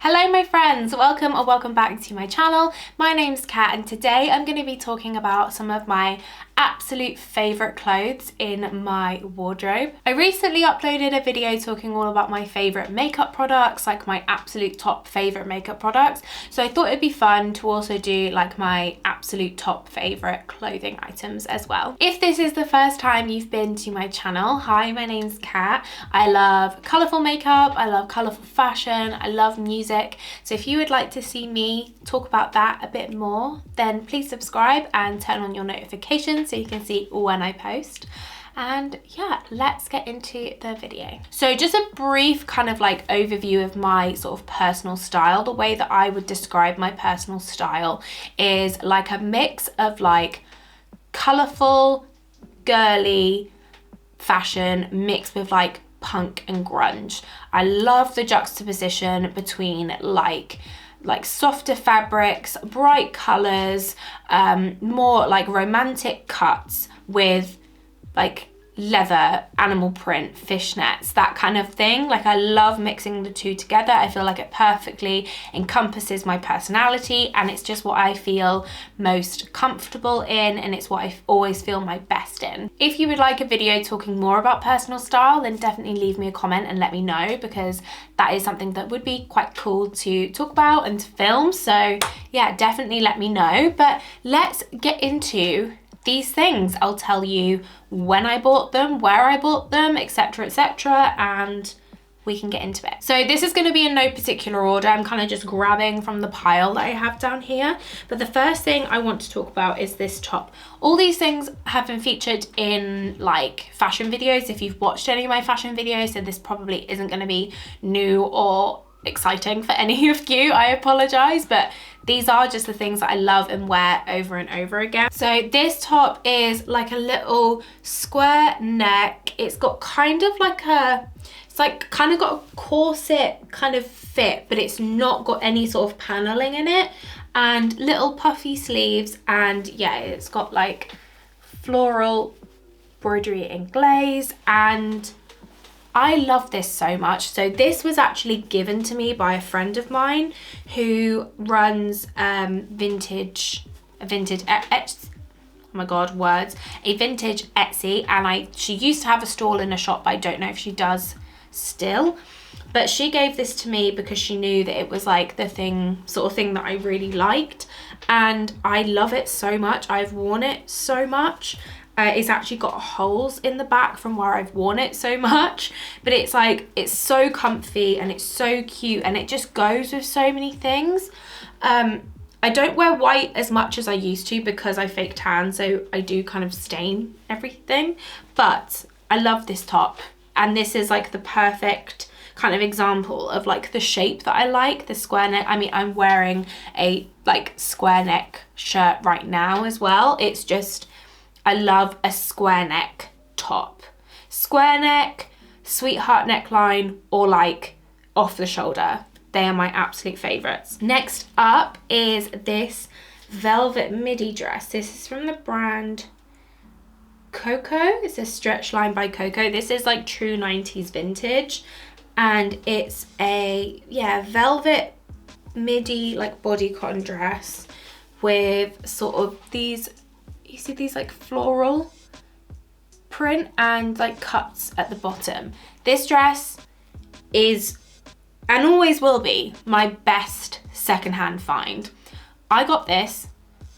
Hello my friends, welcome or welcome back to my channel. My name's Kat and today I'm going to be talking about some of my absolute favourite clothes in my wardrobe. I recently uploaded a video talking all about my favourite makeup products, like my absolute top favourite makeup products. So I thought it'd be fun to also do like my absolute top favourite clothing items as well. If this is the first time you've been to my channel, hi, my name's Kat. I love colourful makeup, I love colourful fashion, I love music. So if you would like to see me talk about that a bit more, then please subscribe and turn on your notifications so you can see when I post. And yeah, let's get into the video. So just a brief kind of like overview of my sort of personal style. The way that I would describe my personal style is like a mix of like colourful, girly fashion mixed with like punk and grunge. I love the juxtaposition between like softer fabrics, bright colours, more like romantic cuts with like leather, animal print, fishnets, that kind of thing. Like I love mixing the two together. I feel like it perfectly encompasses my personality and it's just what I feel most comfortable in, and it's what I always feel my best in. If you would like a video talking more about personal style, then definitely leave me a comment and let me know, because that is something that would be quite cool to talk about and to film. So yeah, definitely let me know. But let's get into these things. I'll tell you when I bought them, where I bought them, etc, etc, and we can get into it. So this is going to be in no particular order. I'm kind of just grabbing from the pile that I have down here. But the first thing I want to talk about is this top. All these things have been featured in like fashion videos. If you've watched any of my fashion videos, then this probably isn't going to be new or exciting for any of you. I apologize, but these are just the things that I love and wear over and over again. So this top is like a little square neck. It's got kind of like it's like kind of got a corset kind of fit, but it's not got any sort of paneling in it, and little puffy sleeves, and yeah, it's got like floral embroidery and glaze, and I love this so much. So this was actually given to me by a friend of mine who runs a vintage Etsy, and she used to have a stall in a shop, but I don't know if she does still. But she gave this to me because she knew that it was like the sort of thing that I really liked, and I love it so much. I've worn it so much. It's actually got holes in the back from where I've worn it so much, but it's like, it's so comfy and it's so cute and it just goes with so many things. I don't wear white as much as I used to because I fake tan, so I do kind of stain everything, but I love this top, and this is like the perfect kind of example of like the shape that I like, the square neck. I mean, I'm wearing a like square neck shirt right now as well. It's just, I love a square neck top. Square neck, sweetheart neckline, or like off the shoulder. They are my absolute favorites. Next up is this velvet midi dress. This is from the brand Coco. It's a stretch line by Coco. This is like true 90s vintage. And it's a, yeah, velvet midi like bodycon dress with sort of these, you see these like floral print and like cuts at the bottom. This dress is and always will be my best secondhand find. I got this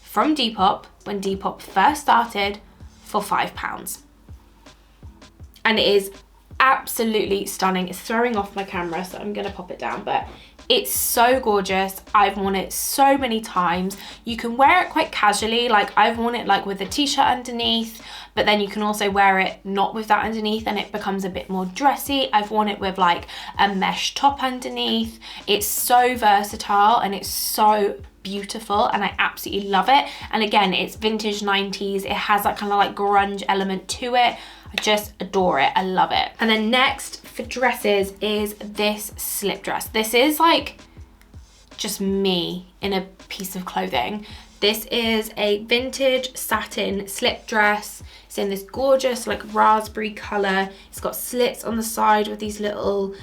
from Depop when Depop first started for £5, and it is absolutely stunning. It's throwing off my camera, so I'm gonna pop it down, but it's so gorgeous. I've worn it so many times. You can wear it quite casually, like I've worn it like with a t-shirt underneath, but then you can also wear it not with that underneath and it becomes a bit more dressy. I've worn it with like a mesh top underneath. It's so versatile and it's so beautiful and I absolutely love it. And again, it's vintage 90s. It has that kind of like grunge element to it. I just adore it. I love it. And then next for dresses is this slip dress. This is like just me in a piece of clothing. This is a vintage satin slip dress. It's in this gorgeous like raspberry color. It's got slits on the side with these little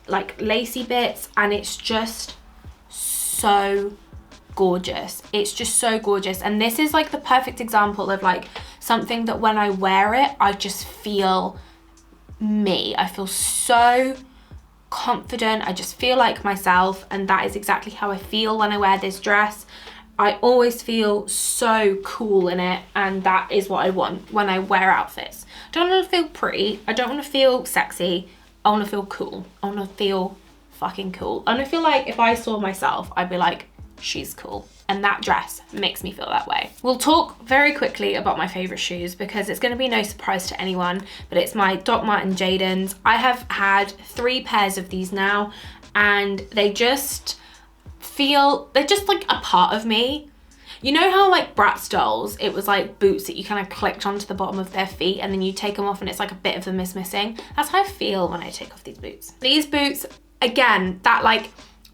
like lacy bits, and it's just so gorgeous. It's just so gorgeous. And this is like the perfect example of like something that when I wear it, I just feel me. I feel so confident. I just feel like myself, and that is exactly how I feel when I wear this dress. I always feel so cool in it, and that is what I want when I wear outfits. I don't want to feel pretty. I don't want to feel sexy. I want to feel cool. I want to feel fucking cool. And I feel like if I saw myself, I'd be like, she's cool. And that dress makes me feel that way. We'll talk very quickly about my favorite shoes because it's going to be no surprise to anyone, but it's my Doc Marten Jadons. I have had 3 pairs of these now, and they just feel, they're just like a part of me. You know how like Bratz dolls, it was like boots that you kind of clicked onto the bottom of their feet and then you take them off and it's like a bit of them is missing? That's how I feel when I take off these boots. These boots, again, that like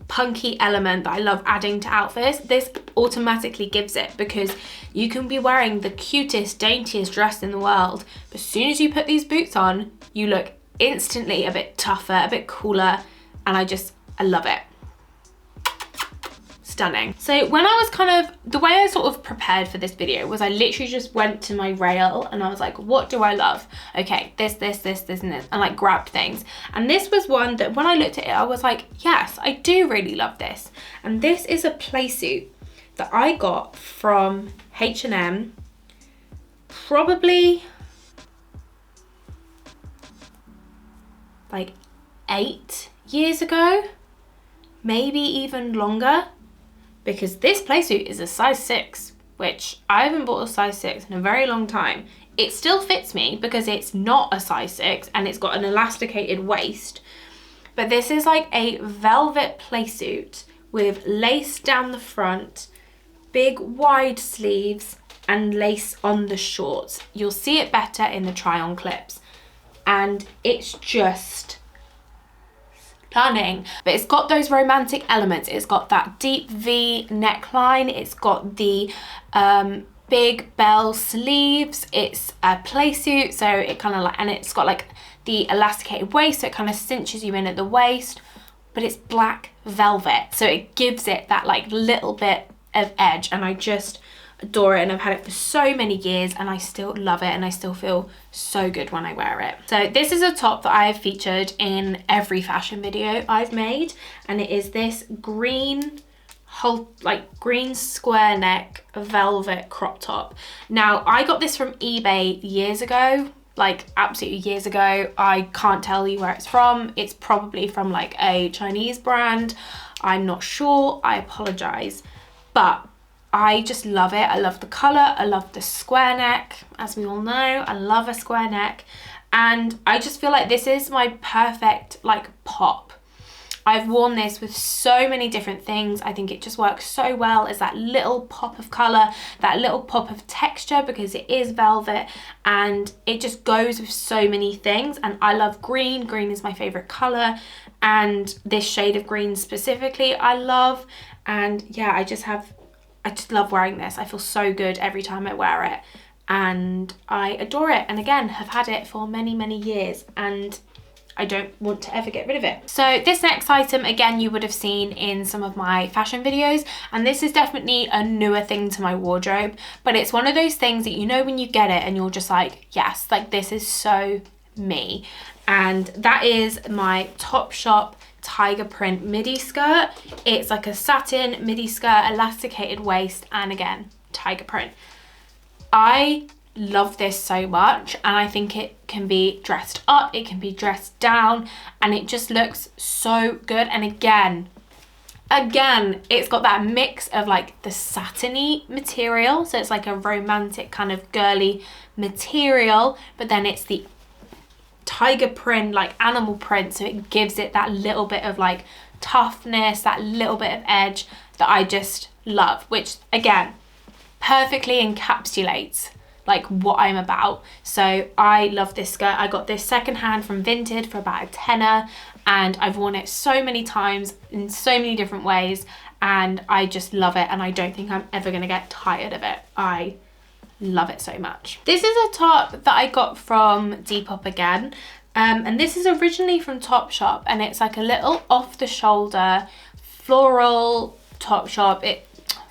punky element that I love adding to outfits, this automatically gives it, because you can be wearing the cutest, daintiest dress in the world, but as soon as you put these boots on, you look instantly a bit tougher, a bit cooler, and I love it. Stunning. So when I was kind of, the way I sort of prepared for this video was I literally just went to my rail and I was like, what do I love? Okay, this, and this, and like grabbed things. And this was one that when I looked at it, I was like, yes, I do really love this. And this is a playsuit that I got from H&M probably like 8 years ago, maybe even longer. Because this playsuit is a size 6, which I haven't bought a size 6 in a very long time. It still fits me because it's not a size 6 and it's got an elasticated waist. But this is like a velvet playsuit with lace down the front, big wide sleeves, and lace on the shorts. You'll see it better in the try-on clips. And it's just stunning. But it's got those romantic elements. It's got that deep V neckline. It's got the big bell sleeves. It's a playsuit, so it kind of like, and it's got like the elasticated waist, so it kind of cinches you in at the waist. But it's black velvet, so it gives it that like little bit of edge, and I just adore it, and I've had it for so many years and I still love it, and I still feel so good when I wear it. So this is a top that I've featured in every fashion video I've made, and it is this green green square neck velvet crop top. Now I got this from eBay years ago, like absolutely years ago. I can't tell you where it's from. It's probably from like a Chinese brand. I'm not sure, I apologize, but I just love it. I love the color. I love the square neck. As we all know, I love a square neck. And I just feel like this is my perfect like pop. I've worn this with so many different things. I think it just works so well as that little pop of color, that little pop of texture, because it is velvet and it just goes with so many things. And I love green. Green is my favorite color, and this shade of green specifically I love. And yeah, I just love wearing this. I feel so good every time I wear it, and I adore it, and again have had it for many, many years, and I don't want to ever get rid of it. So this next item, again, you would have seen in some of my fashion videos, and this is definitely a newer thing to my wardrobe, but it's one of those things that you know when you get it and you're just like, yes, like this is so me. And that is my Topshop tiger print midi skirt. It's like a satin midi skirt, elasticated waist, and again, tiger print. I love this so much, and I think it can be dressed up, it can be dressed down, and it just looks so good. And again, it's got that mix of like the satiny material, so it's like a romantic kind of girly material, but then it's the tiger print, like animal print, so it gives it that little bit of like toughness, that little bit of edge that I just love, which again perfectly encapsulates like what I'm about. So I love this skirt. I got this secondhand from Vinted for about a tenner, and I've worn it so many times in so many different ways, and I just love it, and I don't think I'm ever gonna get tired of it. I love it so much. This is a top that I got from Depop again, And this is originally from Topshop, and it's like a little off the shoulder floral Topshop.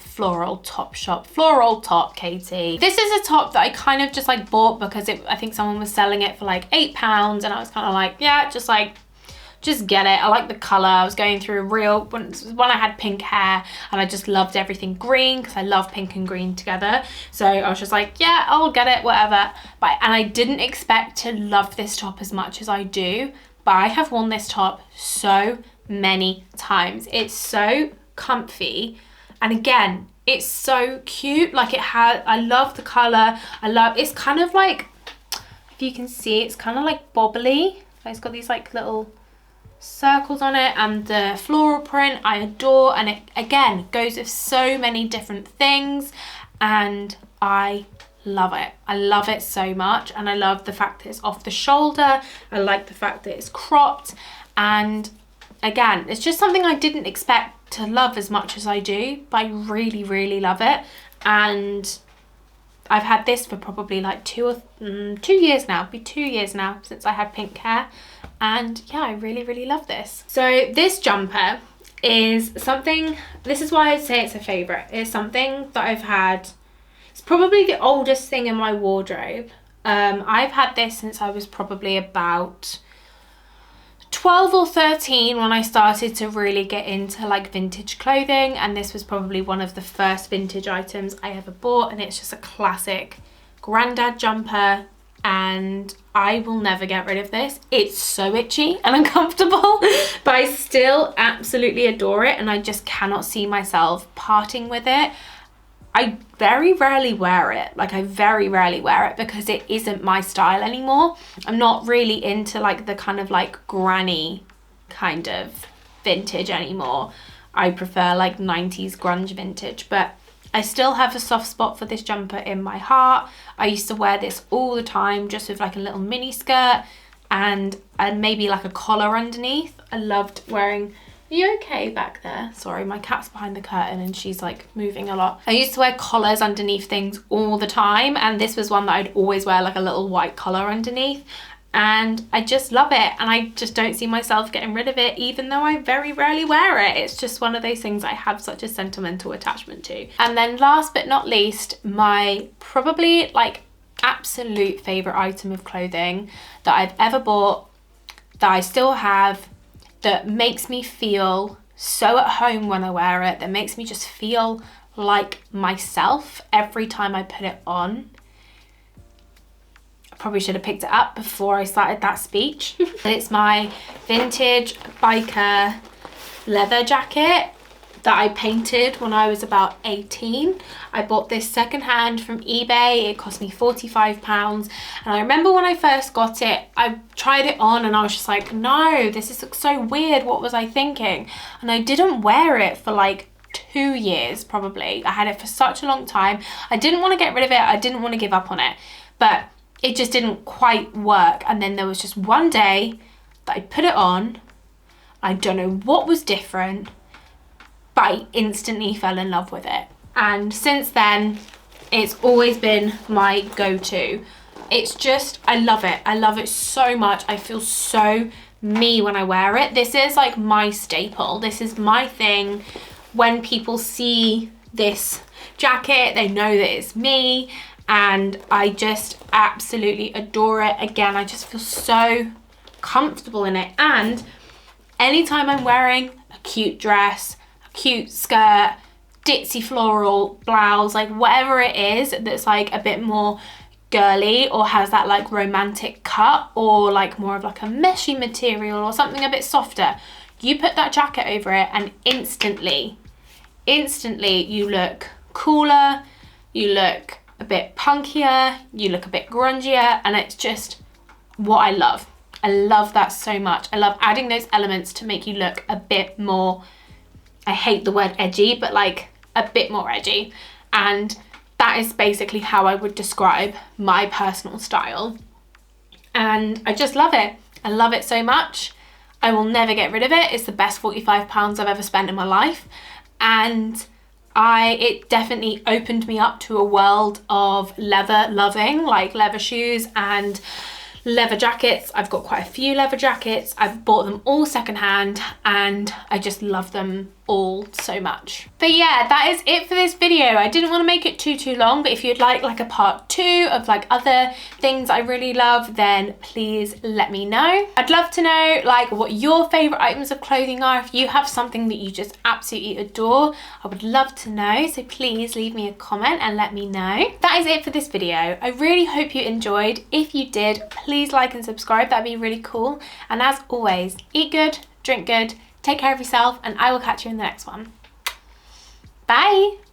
Floral top, Katie. This is a top that I kind of just like bought because I think someone was selling it for like £8, and I was kind of like, yeah, just get it. I like the color. I was going through when I had pink hair, and I just loved everything green because I love pink and green together. So I was just like, yeah, I'll get it, whatever. And I didn't expect to love this top as much as I do, but I have worn this top so many times. It's so comfy. And again, it's so cute. Like I love the color. It's kind of like, if you can see, it's kind of like bobbly. It's got these like little circles on it, and the floral print I adore, and it again goes with so many different things, and I love it. I love it so much, and I love the fact that it's off the shoulder. I like the fact that it's cropped, and again, it's just something I didn't expect to love as much as I do, but I really, really love it. And I've had this for probably like 2 years now. It'll be 2 years now since I had pink hair, and yeah, I really, really love this. So this jumper is something, this is why I'd say it's a favorite. It's something that I've had, it's probably the oldest thing in my wardrobe. I've had this since I was probably about 12 or 13 when I started to really get into like vintage clothing, and this was probably one of the first vintage items I ever bought, and it's just a classic granddad jumper, and I will never get rid of this. It's so itchy and uncomfortable, but I still absolutely adore it, and I just cannot see myself parting with it. I very rarely wear it. Like, I very rarely wear it because it isn't my style anymore. I'm not really into like the kind of like granny kind of vintage anymore. I prefer like 90s grunge vintage, but I still have a soft spot for this jumper in my heart. I used to wear this all the time, just with like a little mini skirt and maybe like a collar underneath. I loved wearing... Are you okay back there? Sorry, my cat's behind the curtain and she's like moving a lot. I used to wear collars underneath things all the time, and this was one that I'd always wear like a little white collar underneath, and I just love it, and I just don't see myself getting rid of it, even though I very rarely wear it. It's just one of those things I have such a sentimental attachment to. And then last but not least, my probably like absolute favorite item of clothing that I've ever bought, that I still have, that makes me feel so at home when I wear it, that makes me just feel like myself every time I put it on. I probably should have picked it up before I started that speech. It's my vintage biker leather jacket that I painted when I was about 18. I bought this secondhand from eBay. It cost me £45. And I remember when I first got it, I tried it on and I was just like, no, this looks so weird. What was I thinking? And I didn't wear it for like 2 years probably. I had it for such a long time. I didn't want to get rid of it. I didn't want to give up on it, but it just didn't quite work. And then there was just one day that I put it on. I don't know what was different, but I instantly fell in love with it. And since then, it's always been my go-to. It's just, I love it. I love it so much. I feel so me when I wear it. This is like my staple. This is my thing. When people see this jacket, they know that it's me, and I just absolutely adore it. Again, I just feel so comfortable in it. And anytime I'm wearing a cute dress, cute skirt, ditzy floral blouse, like whatever it is that's like a bit more girly or has that like romantic cut, or like more of like a meshy material or something a bit softer, you put that jacket over it and instantly you look cooler, you look a bit punkier, you look a bit grungier, and it's just what I love. I love that so much. I love adding those elements to make you look a bit more, I hate the word edgy, but like a bit more edgy. And that is basically how I would describe my personal style. And I just love it. I love it so much. I will never get rid of it. It's the best £45 I've ever spent in my life. And it definitely opened me up to a world of leather loving, like leather shoes and leather jackets. I've got quite a few leather jackets. I've bought them all secondhand and I just love them all so much. But yeah, that is it for this video. I didn't want to make it too long, but if you'd like a part 2 of like other things I really love, then please let me know. I'd love to know like what your favorite items of clothing are. If you have something that you just absolutely adore, I would love to know, so please leave me a comment and let me know. That is it for this video. I really hope you enjoyed. If you did, please like and subscribe, that'd be really cool. And as always, eat good, drink good, take care of yourself, and I will catch you in the next one. Bye!